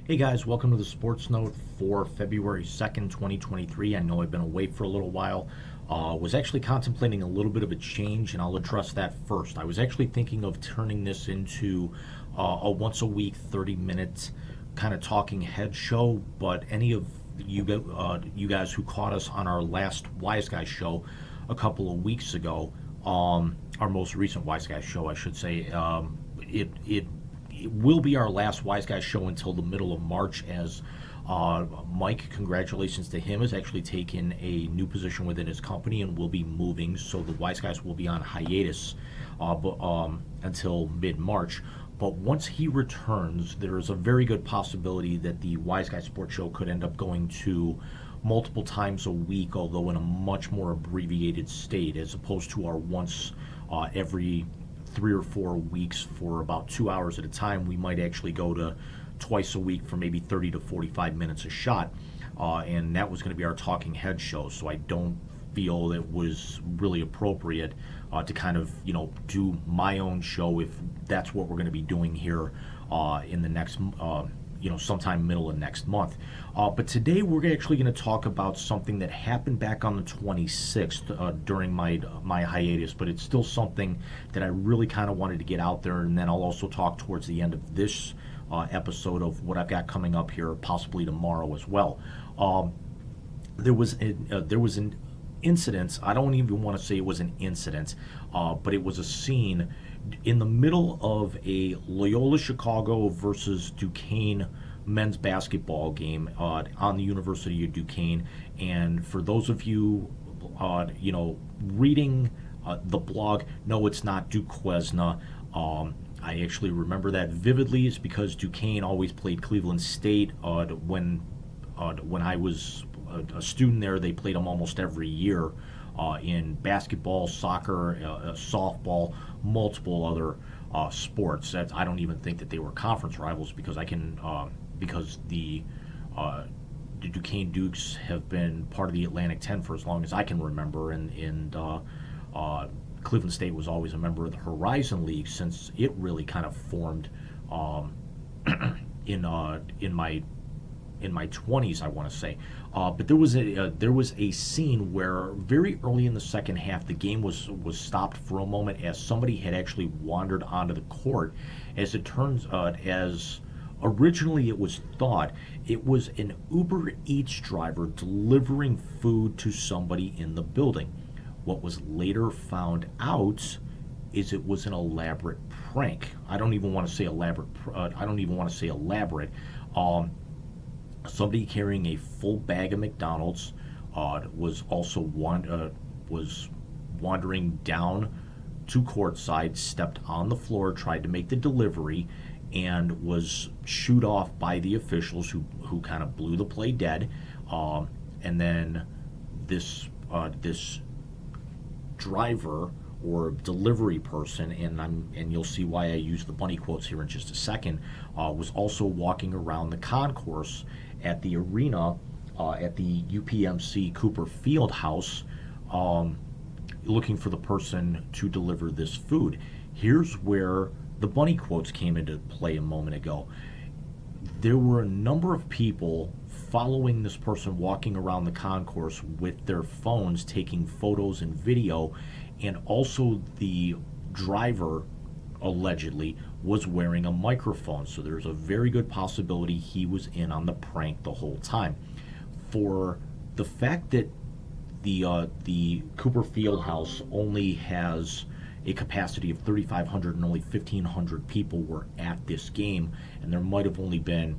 Hey guys, welcome to the Sports Note for February 2nd, 2023. I know I've been away for a little while. Was actually contemplating a little bit of a change, and I'll address that first. I was actually thinking of turning this into a once a week, 30-minute kind of talking head show, but any of you guys who caught us on our last Wise Guy show a couple of weeks ago, our most recent Wise Guy show, I should say, it will be our last Wise Guys show until the middle of March, as Mike, congratulations to him, has actually taken a new position within his company and will be moving. So the Wise Guys will be on hiatus until mid-March. But once he returns, there is a very good possibility that the Wise Guy Sports Show could end up going to multiple times a week, although in a much more abbreviated state, as opposed to our once every 3 or 4 weeks for about 2 hours at a time. We might actually go to twice a week for maybe 30 to 45 minutes a shot, and that was going to be our talking head show. So I don't feel it was really appropriate to kind of do my own show if that's what we're going to be doing here in the next sometime middle of next month. But today we're actually going to talk about something that happened back on the 26th during my hiatus, but it's still something that I really kind of wanted to get out there. And then I'll also talk towards the end of this episode of what I've got coming up here, possibly tomorrow as well. There was an incident. I don't even want to say it was an incident, but it was a scene in the middle of a Loyola Chicago versus Duquesne men's basketball game on the University of Duquesne. And for those of you, reading the blog, no, it's not Duquesne. I actually remember that vividly. It's because Duquesne always played Cleveland State. When I was a student there, they played them almost every year. In basketball, soccer, softball, multiple other sports. I don't even think that they were conference rivals, because the Duquesne Dukes have been part of the Atlantic 10 for as long as I can remember, and Cleveland State was always a member of the Horizon League since it really kind of formed in my 20s, I want to say. But there was a scene where very early in the second half, the game was stopped for a moment, as somebody had actually wandered onto the court. As it turns out, as originally it was thought, it was an Uber Eats driver delivering food to somebody in the building. What was later found out is it was an elaborate prank. I don't even want to say elaborate. Somebody carrying a full bag of McDonald's was also wandering down to courtside, stepped on the floor, tried to make the delivery, and was shooed off by the officials who kind of blew the play dead. And then this driver or delivery person, and you'll see why I use the bunny quotes here in just a second, was also walking around the concourse at the arena at the UPMC Cooper Field House, looking for the person to deliver this food. Here's where the bunny quotes came into play a moment ago. There were a number of people following this person walking around the concourse with their phones, taking photos and video, and also the driver allegedly was wearing a microphone. So there's a very good possibility he was in on the prank the whole time. For the fact that the Cooper Field House only has a capacity of 3,500 and only 1,500 people were at this game, and there might have only been,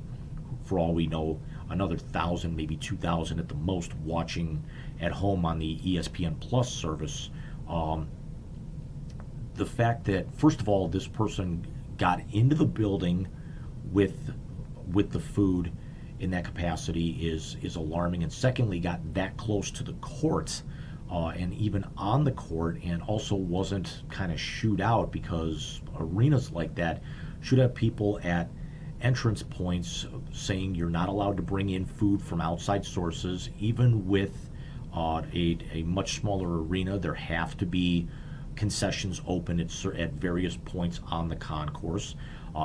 for all we know, another 1,000, maybe 2,000 at the most watching at home on the ESPN Plus service. The fact that, first of all, this person got into the building with the food in that capacity is alarming, and secondly, got that close to the court, and even on the court, and also wasn't kind of shooed out, because arenas like that should have people at entrance points saying you're not allowed to bring in food from outside sources. Even with a much smaller arena, there have to be concessions open at various points on the concourse.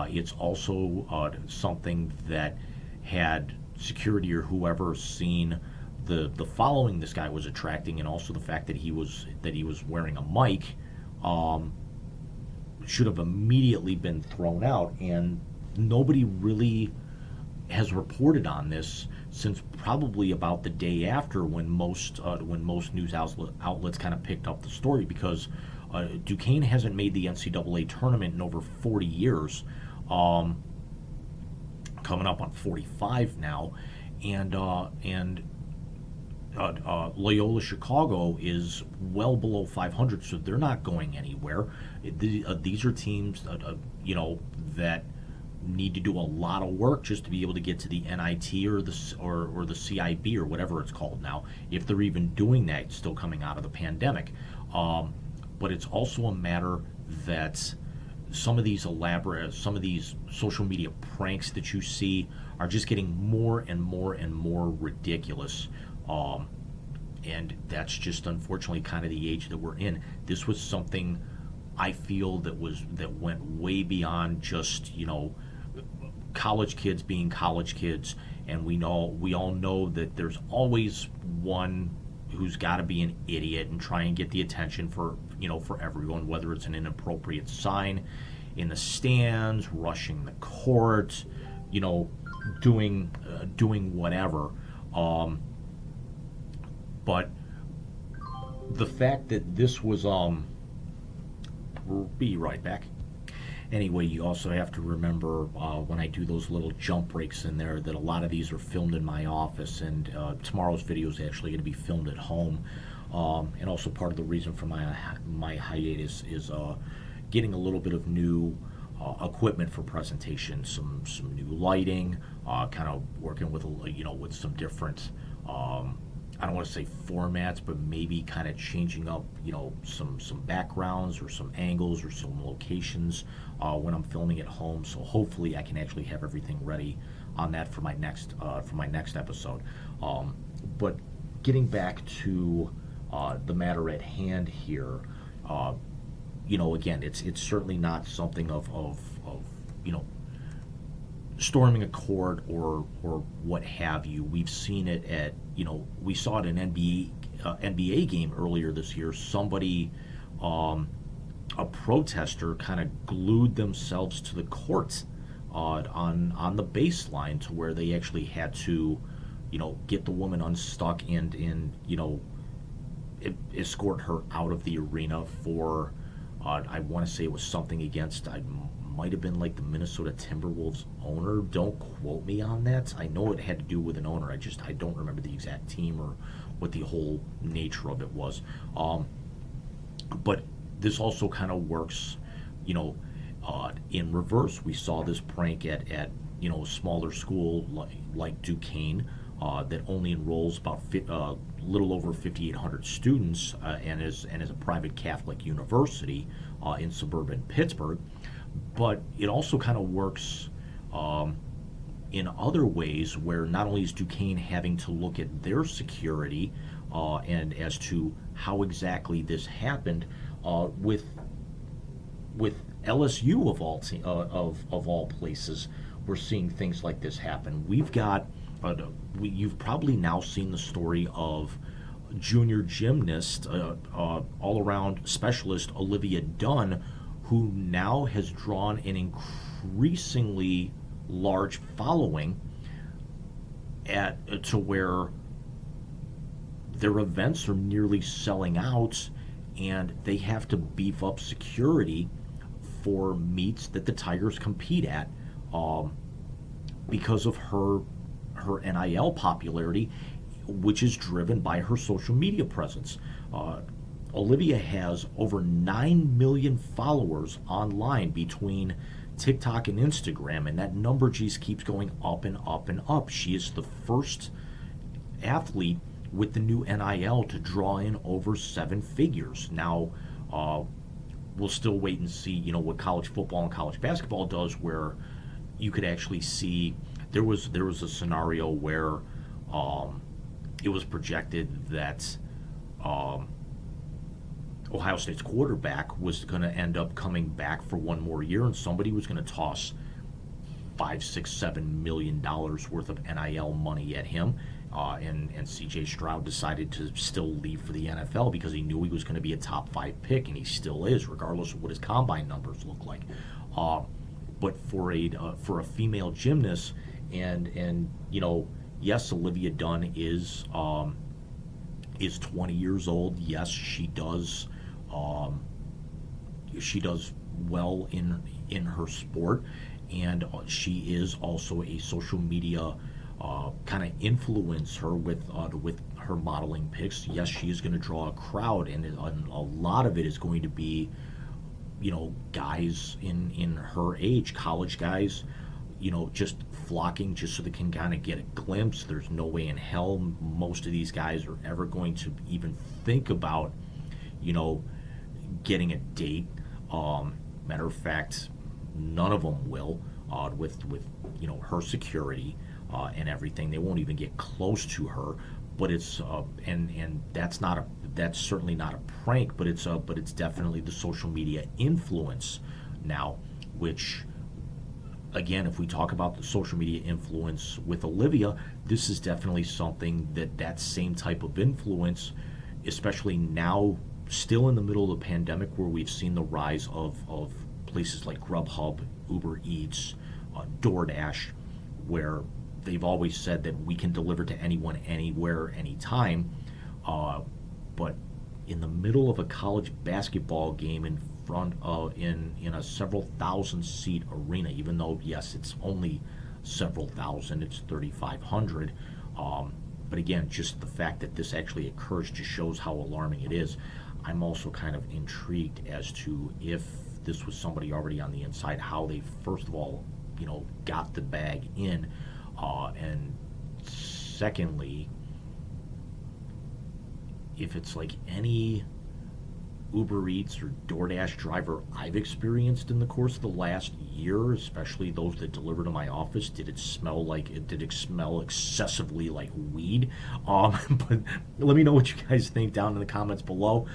It's also something that had security or whoever seen the following this guy was attracting, and also the fact that he was wearing a mic, should have immediately been thrown out. And nobody really has reported on this since probably about the day after, when most news outlets kind of picked up the story, because Duquesne hasn't made the NCAA tournament in over 40 years, coming up on 45 now, and Loyola Chicago is well below 500, so they're not going anywhere. These are teams that need to do a lot of work just to be able to get to the NIT or the CIB or whatever it's called now, if they're even doing that, still coming out of the pandemic. But it's also a matter that some of these social media pranks that you see are just getting more and more and more ridiculous. And that's just unfortunately kind of the age that we're in. This was something I feel that went way beyond just, college kids being college kids, and we all know that there's always one who's got to be an idiot and try and get the attention for everyone, whether it's an inappropriate sign in the stands, rushing the court, doing whatever. But the fact that this was we'll be right back. Anyway, you also have to remember when I do those little jump breaks in there that a lot of these are filmed in my office, and tomorrow's video is actually going to be filmed at home. And also part of the reason for my hiatus is getting a little bit of new equipment for presentation, some new lighting, kind of working with with some different. I don't want to say formats, but maybe kind of changing up, some backgrounds or some angles or some locations when I'm filming at home. So hopefully I can actually have everything ready on that for my next episode. But getting back to the matter at hand here, again, it's certainly not something of storming a court or what have you. We've seen it at we saw it in NBA game earlier this year. Somebody, a protester, kind of glued themselves to the court on the baseline, to where they actually had to get the woman unstuck and escort her out of the arena for I want to say it was something against, might have been like the Minnesota Timberwolves owner. Don't quote me on that. I know it had to do with an owner. I don't remember the exact team or what the whole nature of it was. But this also kind of works, in reverse. We saw this prank at a smaller school like Duquesne that only enrolls about little over 5,800 students and is a private Catholic university in suburban Pittsburgh. But it also kind of works in other ways, where not only is Duquesne having to look at their security and as to how exactly this happened, with LSU of all places, we're seeing things like this happen. We've got you've probably now seen the story of junior gymnast, all-around specialist Olivia Dunn, who now has drawn an increasingly large following to where their events are nearly selling out, and they have to beef up security for meets that the Tigers compete at because of her NIL popularity, which is driven by her social media presence. Olivia has over 9 million followers online between TikTok and Instagram, and that number just keeps going up and up and up. She is the first athlete with the new NIL to draw in over 7 figures. Now, we'll still wait and see, what college football and college basketball does, where you could actually see there was a scenario where it was projected that Ohio State's quarterback was going to end up coming back for one more year, and somebody was going to toss $5, $6, $7 million worth of NIL money at him. And CJ Stroud decided to still leave for the NFL because he knew he was going to be a top 5 pick, and he still is, regardless of what his combine numbers look like. But for a female gymnast, and yes, Olivia Dunn is 20 years old. Yes, she does well in her sport, and she is also a social media kind of influencer with her modeling pics. Yes, she is going to draw a crowd, and a lot of it is going to be, guys in her age, college guys, just flocking just so they can kind of get a glimpse. There's no way in hell most of these guys are ever going to even think about, getting a date. Matter of fact, none of them will, with her security and everything. They won't even get close to her. But it's and that's certainly not a prank, but it's definitely the social media influence now, which, again, if we talk about the social media influence with Olivia, this is definitely something that same type of influence, especially now, still in the middle of the pandemic, where we've seen the rise of places like Grubhub, Uber Eats, DoorDash, where they've always said that we can deliver to anyone, anywhere, anytime. But in the middle of a college basketball game in front of in a several thousand seat arena, even though yes, it's only several thousand, it's 3,500. But again, just the fact that this actually occurs just shows how alarming it is. I'm also kind of intrigued as to if this was somebody already on the inside, how they first of all, got the bag in, and secondly, if it's like any Uber Eats or DoorDash driver I've experienced in the course of the last year, especially those that deliver to my office, did it smell excessively like weed? But let me know what you guys think down in the comments below.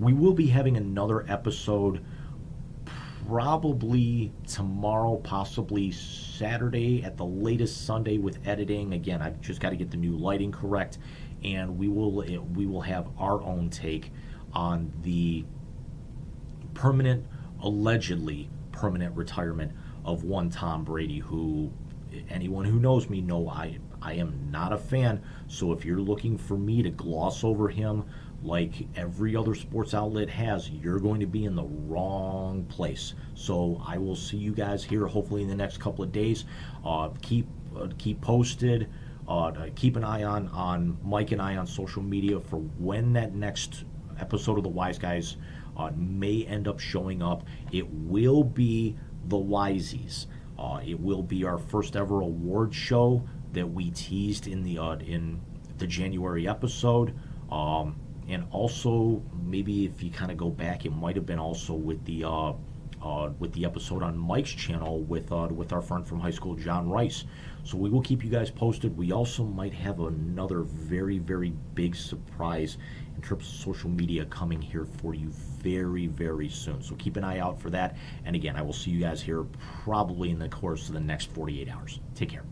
We will be having another episode probably tomorrow, possibly Saturday, at the latest Sunday, with editing. Again, I've just got to get the new lighting correct, and we will have our own take on the allegedly permanent retirement of one Tom Brady, who anyone who knows me know I am not a fan. So if you're looking for me to gloss over him like every other sports outlet has, you're going to be in the wrong place. So I will see you guys here hopefully in the next couple of days. Keep posted. Keep an eye on Mike and I on social media for when that next episode of the Wise Guys may end up showing up. It will be the Wiseies. It will be our first ever award show that we teased in the January episode. And also, maybe if you kind of go back, it might have been also with the episode on Mike's channel with our friend from high school, John Rice. So we will keep you guys posted. We also might have another very, very big surprise in terms of social media coming here for you very, very soon. So keep an eye out for that. And again, I will see you guys here probably in the course of the next 48 hours. Take care.